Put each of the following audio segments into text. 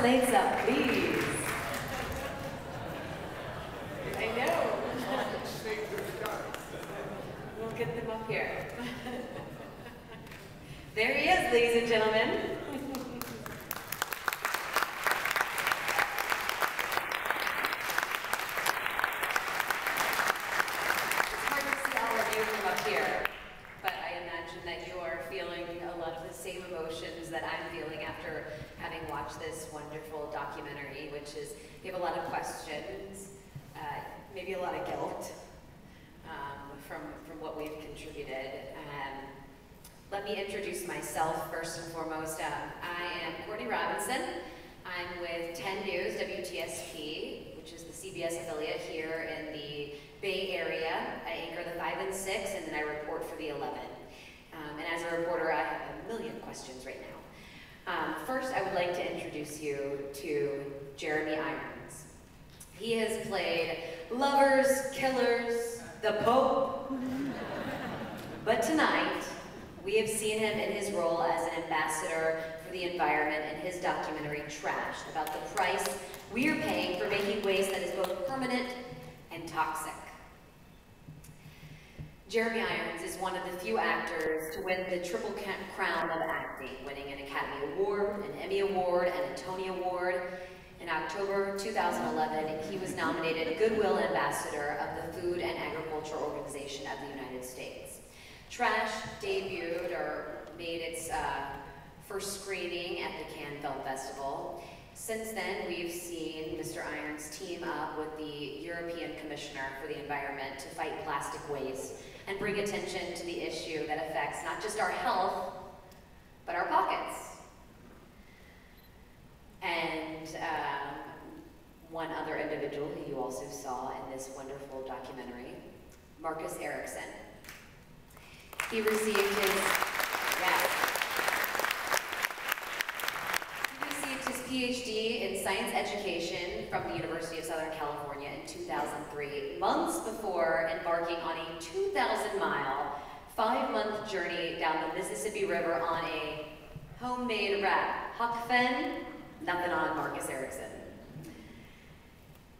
plates up, please. I know. We'll get them up here. There he is, ladies and gentlemen. Same emotions that I'm feeling after having watched this wonderful documentary, which is, we have a lot of questions, maybe a lot of guilt from what we've contributed. Let me introduce myself first and foremost. I am Courtney Robinson. I'm with 10 News, WTSP, which is the CBS affiliate here in the Bay Area. I anchor the 5 and 6, and then I report for the 11. And as a reporter, I have a million questions right now. First, I would like to introduce you to Jeremy Irons. He has played lovers, killers, the Pope. But tonight, we have seen him in his role as an ambassador for the environment in his documentary, Trashed, about the price we are paying for making waste that is both permanent and toxic. Jeremy Irons is one of the few actors to win the triple crown of acting, winning an Academy Award, an Emmy Award, and a Tony Award. In October 2011, he was nominated Goodwill Ambassador of the Food and Agriculture Organization of the United States. Trash debuted or made its first screening at the Cannes Film Festival. Since then, we've seen Mr. Irons team up with the European Commissioner for the Environment to fight plastic waste and bring attention to the issue that affects not just our health, but our pockets. And one other individual who you also saw in this wonderful documentary, Marcus Erickson. He received his, PhD in science education from the University of Southern California in 2003, months before embarking on a 2,000-mile, 5-month journey down the Mississippi River on a homemade raft. Huck Finn, nothing on Marcus Erickson.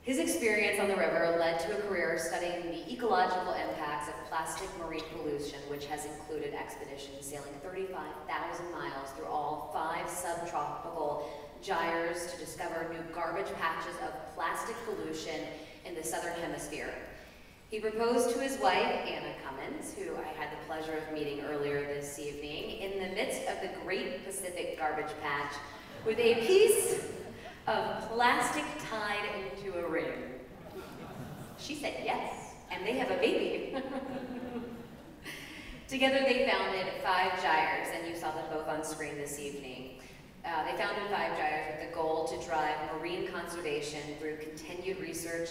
His experience on the river led to a career studying the ecological impacts of plastic marine pollution, which has included expeditions sailing 35,000 miles through all 5 subtropical gyres to discover new garbage patches of plastic pollution in the southern hemisphere. He proposed to his wife, Anna Cummins, who I had the pleasure of meeting earlier this evening, in the midst of the Great Pacific Garbage Patch with a piece of plastic tied into a ring. She said yes, and they have a baby. Together they founded 5 gyres, and you saw them both on screen this evening. They founded 5 gyres with the goal to drive marine conservation through continued research,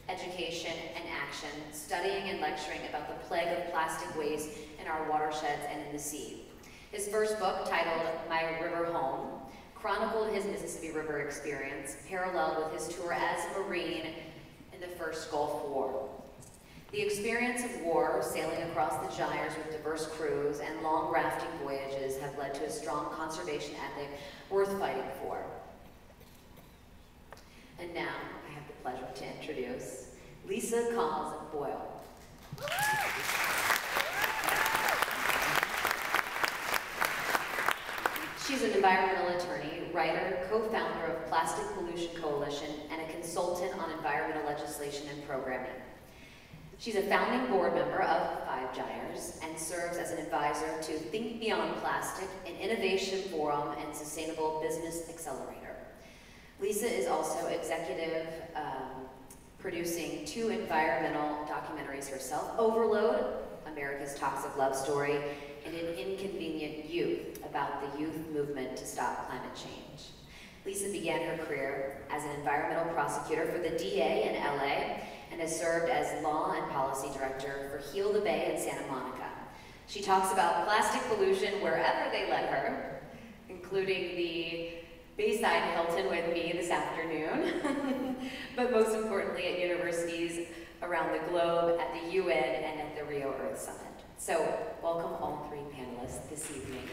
education, and action, studying and lecturing about the plague of plastic waste in our watersheds and in the sea. His first book, titled My River Home, chronicled his Mississippi River experience, paralleled with his tour as a Marine in the first Gulf War. The experience of war, sailing across the gyres with diverse crews, and long rafting voyages have led to a strong conservation ethic worth fighting for. And now, I have the pleasure to introduce Lisa Cause Boyle. She's an environmental attorney, writer, co-founder of Plastic Pollution Coalition, and a consultant on environmental legislation and programming. She's a founding board member of 5 gyres and serves as an advisor to Think Beyond Plastic, an innovation forum and sustainable business accelerator. Lisa is also executive producing 2 environmental documentaries herself, Overload, America's Toxic Love Story, and An Inconvenient Youth, about the youth movement to stop climate change. Lisa began her career as an environmental prosecutor for the DA in LA and has served as law and policy director for Heal the Bay in Santa Monica. She talks about plastic pollution wherever they let her, including the Bayside Hilton with me this afternoon, but most importantly at universities around the globe, at the UN, and at the Rio Earth Summit. So, welcome all 3 panelists this evening.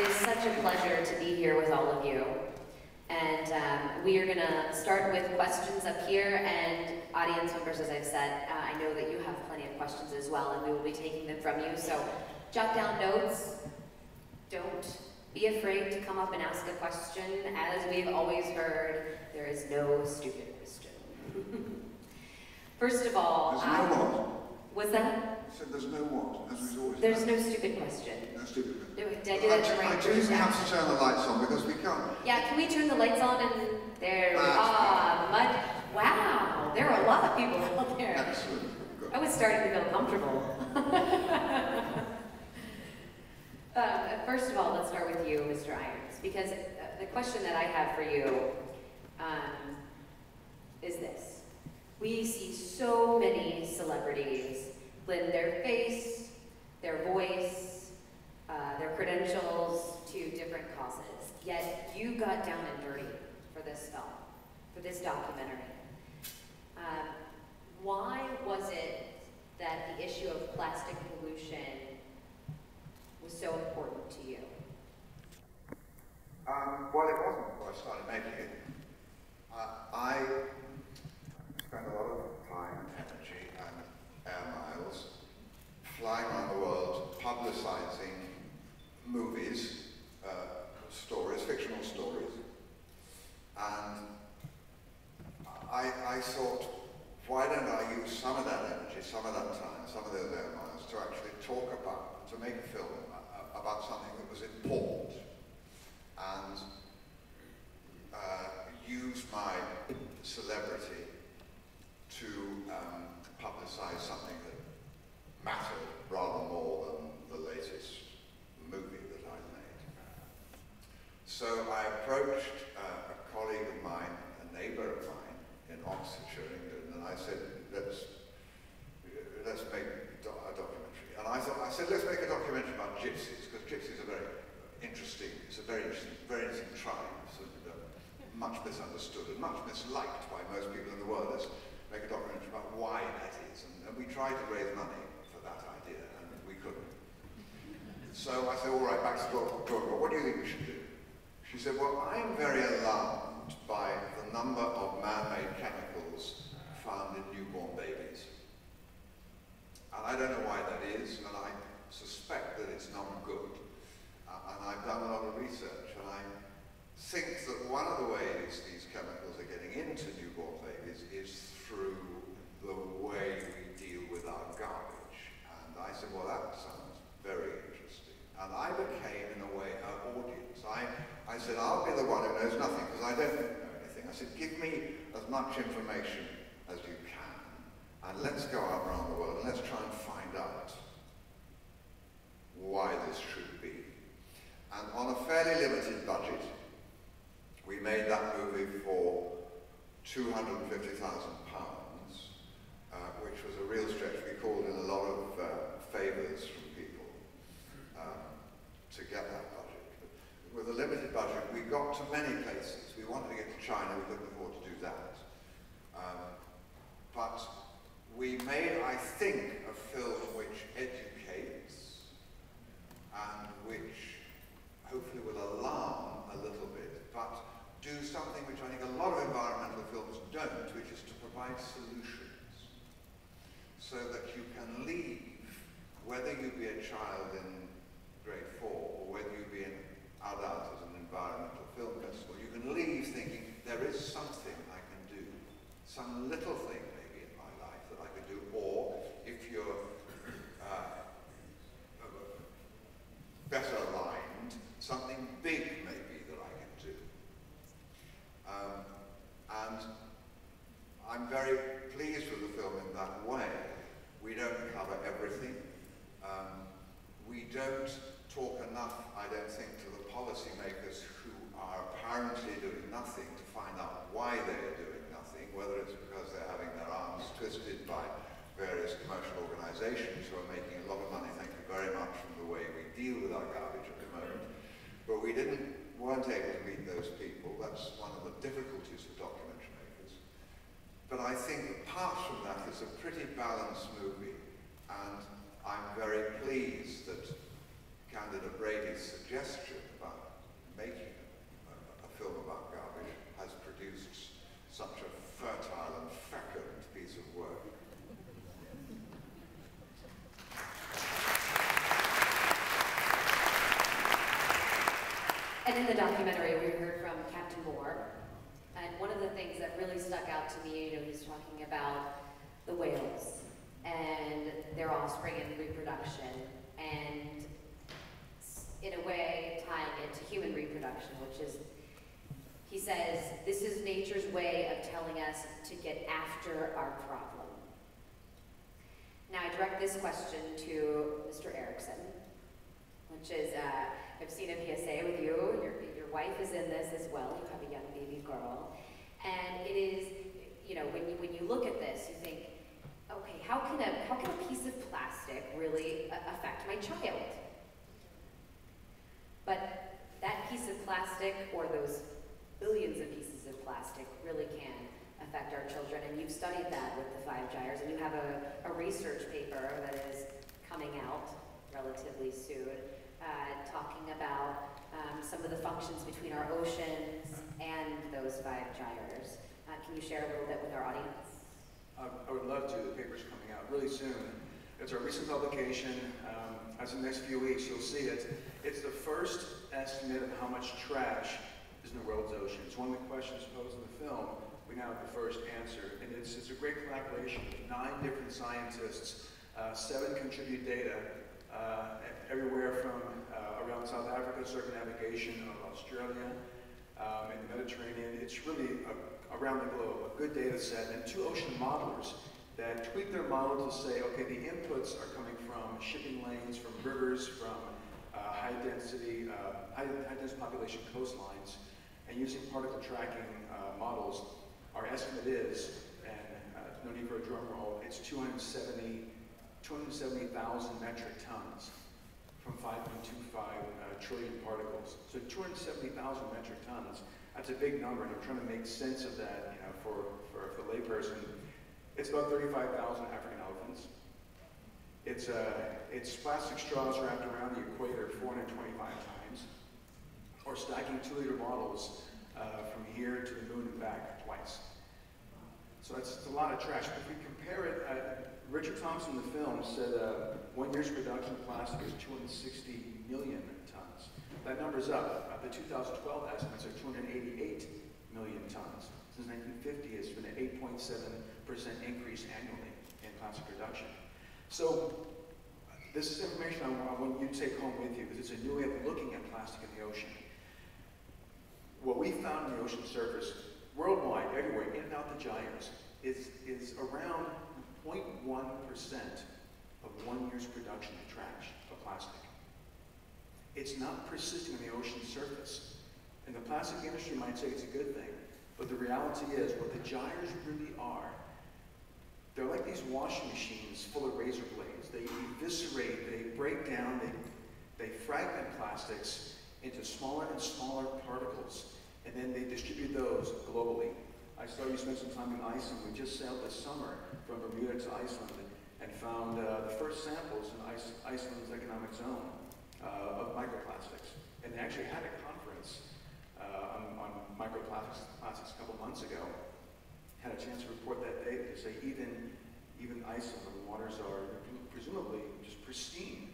is such a pleasure to be here with all of you. And we are going to start with questions up here, and audience members, as I've said, I know that you have plenty of questions as well, and we will be taking them from you. So jot down notes. Don't be afraid to come up and ask a question. As we've always heard, there is no stupid question. First of all, there's no what? What's that? I said there's no what, as we've always There's no stupid question. No stupid question. Did I do that right? I do have to turn the lights on because we can't. Yeah, can we turn the lights on and there we are. Wow, there are a lot of people out there. Excellent. I was starting to feel comfortable. First of all, let's start with you, Mr. Irons, because the question that I have for you is this. We see so many celebrities lend their face, their voice, their credentials to different causes, yet you got down and dirty for this film, for this documentary. Why was it that the issue of plastic pollution was so important to you? Well, it wasn't before I started making it. I spent a lot of time, energy, and air miles flying around the world, publicizing movies, stories, fictional stories. And I thought, why don't I use some of that energy, some of that time, some of those air miles to actually talk about, to make a film about something that was important, and use my celebrity to publicize something that mattered rather more than the latest movie that I made. So I approached a colleague of mine, a neighbor of mine in Oxfordshire, England, and I said, let's make a documentary. And I said, let's make a documentary about gypsies, because gypsies are very interesting. It's a very interesting tribe, sort of, much misunderstood and much misliked by most people in the world. Let's make a documentary about why that is. And we tried to raise money for that idea, and we couldn't. So I said, all right, back to the drawing board. What do you think we should do? She said, well, I'm very alarmed by the number of man-made chemicals found in newborn babies. And I don't know why that is, and I suspect that it's not good. And I've done a lot of research, and I think that one of the ways these chemicals are getting into newborn babies is through the way we deal with our garbage. And I said, well, that sounds very interesting. And I became, in a way, her audience. I said, I'll be the one who knows nothing, because I don't know anything. I said, give me as much information as you can, and let's go out around the world, and let's try and find out why this should be. And on a fairly limited budget, we made that movie for £250,000, which was a real stretch. We called in a lot of favours from people to get that budget. But with a limited budget, we got to many places. We wanted to get to China, we couldn't afford to do that. But we made, I think, a film which educates and which hopefully will alarm a little bit, but do something which I think a lot of environmental films don't, which is to provide solutions so that you can leave, whether you be a child in grade 4 or whether you be an adult as an environmental film festival, you can leave thinking there is something I can do, some little thing maybe in my life that I can do, or if you're better aligned, something big maybe that I can do. And I'm very pleased with the film in that way. We don't cover everything. We don't talk enough, I don't think, to the policymakers who are apparently doing nothing to find out why they're doing nothing, whether it's because they're having their arms twisted by various commercial organizations who are making a lot of money, thank you very much, from the way we deal with our garbage at the moment. But we weren't able to meet those people. That's one of the difficulties for documentary makers. But I think apart from that, it's a pretty balanced movie, and I'm very pleased that Candida Brady's suggestion making a film about garbage has produced such a fertile and fecund piece of work. And in the documentary, we heard from Captain Moore, and one of the things that really stuck out to me, you know, he's talking about the whales and their offspring and reproduction, and in a way tying it to human reproduction, which is, he says, this is nature's way of telling us to get after our problem. Now I direct this question to Mr. Erickson, which is, I've seen a PSA with you, your wife is in this as well, you have a young baby girl, and it is, you know, when you look at this, you think, okay, how can a piece of plastic really affect my child? But that piece of plastic, or those billions of pieces of plastic, really can affect our children, and you've studied that with the 5 gyres, and you have a research paper that is coming out relatively soon, talking about some of the functions between our oceans and those 5 gyres. Can you share a little bit with our audience? I would love to. The paper's coming out really soon. It's our recent publication. As in the next few weeks, you'll see it. It's the first estimate of how much trash is in the world's oceans. One of the questions posed in the film, we now have the first answer. And it's a great collaboration of 9 different scientists. 7 contribute data, everywhere from around South Africa, circumnavigation of Australia, in the Mediterranean. It's really around the globe, a good data set, and 2 ocean modelers that tweak their model to say, okay, the inputs are coming from shipping lanes, from rivers, from high-density population coastlines, and using particle tracking models, our estimate is, and no need for a drum roll, it's 270,000 metric tons from 5.25 trillion particles. So 270,000 metric tons, that's a big number, and I'm trying to make sense of that, you know, for the layperson. It's about 35,000 African elephants. It's plastic straws wrapped around the equator 425 times, or stacking 2-liter bottles from here to the moon and back twice. So it's a lot of trash. But if we compare it, Richard Thompson in the film said 1 year's production of plastic is 260 million tons. That number's up. The 2012 estimates are 288 million tons. Since 1950, it's been an 8.7% increase annually in plastic production. So this is information I want you to take home with you, because it's a new way of looking at plastic in the ocean. What we found in the ocean surface, worldwide, everywhere, in and out the gyres, is around 0.1% of 1 year's production of trash, of plastic. It's not persisting on the ocean surface. And the plastic industry might say it's a good thing, but the reality is, what the gyres really are, they're like these washing machines full of razor blades. They eviscerate, they break down, they fragment plastics into smaller and smaller particles, and then they distribute those globally. I saw you spent some time in Iceland. We just sailed this summer from Bermuda to Iceland and found the first samples in Iceland's economic zone of microplastics. And they actually had a conference on microplastics a couple months ago. Had a chance to report that day to say even Iceland, where the waters are presumably just pristine,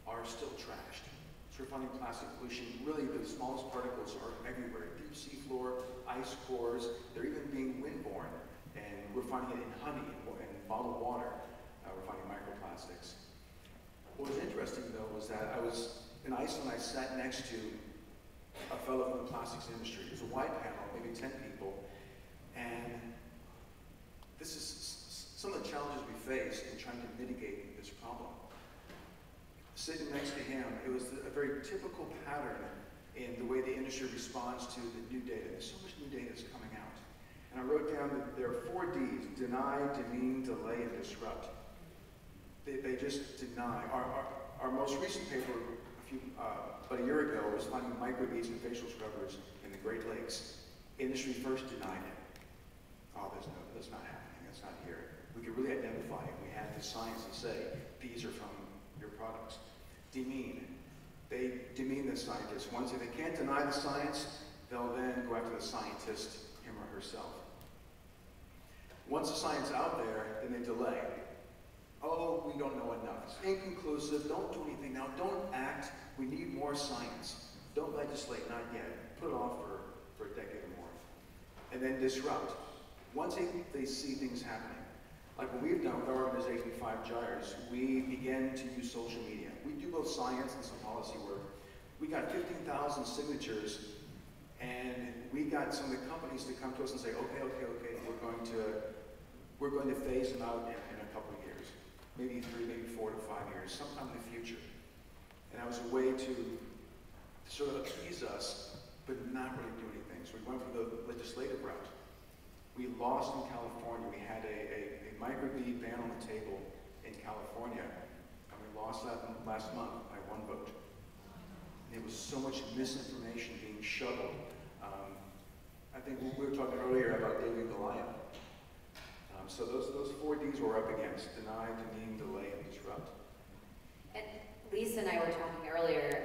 are still trashed. So we're finding plastic pollution. Really, the smallest particles are everywhere. Deep sea floor, ice cores, they're even being windborne. And we're finding it in honey and bottled water. We're finding microplastics. What was interesting, though, was that I was in Iceland. I sat next to a fellow from the plastics industry. It was a wide panel, maybe 10 people. And this is some of the challenges we face in trying to mitigate this problem. Sitting next to him, it was a very typical pattern in the way the industry responds to the new data. There's so much new data that's coming out. And I wrote down that there are 4 Ds: deny, demean, delay, and disrupt. They just deny. Our most recent paper, about a year ago, was finding microbeads in facial scrubbers in the Great Lakes. Industry first denied it. Oh, that's not happening. That's not here. We could really identify it. We had the science to say, these are from your products. Demean. They demean the scientists. Once if they can't deny the science, they'll then go after the scientist, him or herself. Once the science out there, then they delay. Oh, we don't know enough. It's inconclusive. Don't do anything now. Don't act. We need more science. Don't legislate, not yet. Put it off for a decade or more. And then disrupt. Once they see things happening, like what we've done with our organization, 5 Gyres, we began to use social media. We do both science and some policy work. We got 15,000 signatures, and we got some of the companies to come to us and say, okay, we're going to phase them out in a couple of years, maybe 3, maybe 4 to 5 years, sometime in the future. And that was a way to sort of appease us, but not really do anything. So we went for the legislative route. We lost in California. We had a microbead ban on the table in California, and we lost that last month by 1 vote. There was so much misinformation being shoveled. I think we were talking earlier about David and Goliath. So those 4 Ds we're up against: deny, demean, delay, and disrupt. And Lisa and I were talking earlier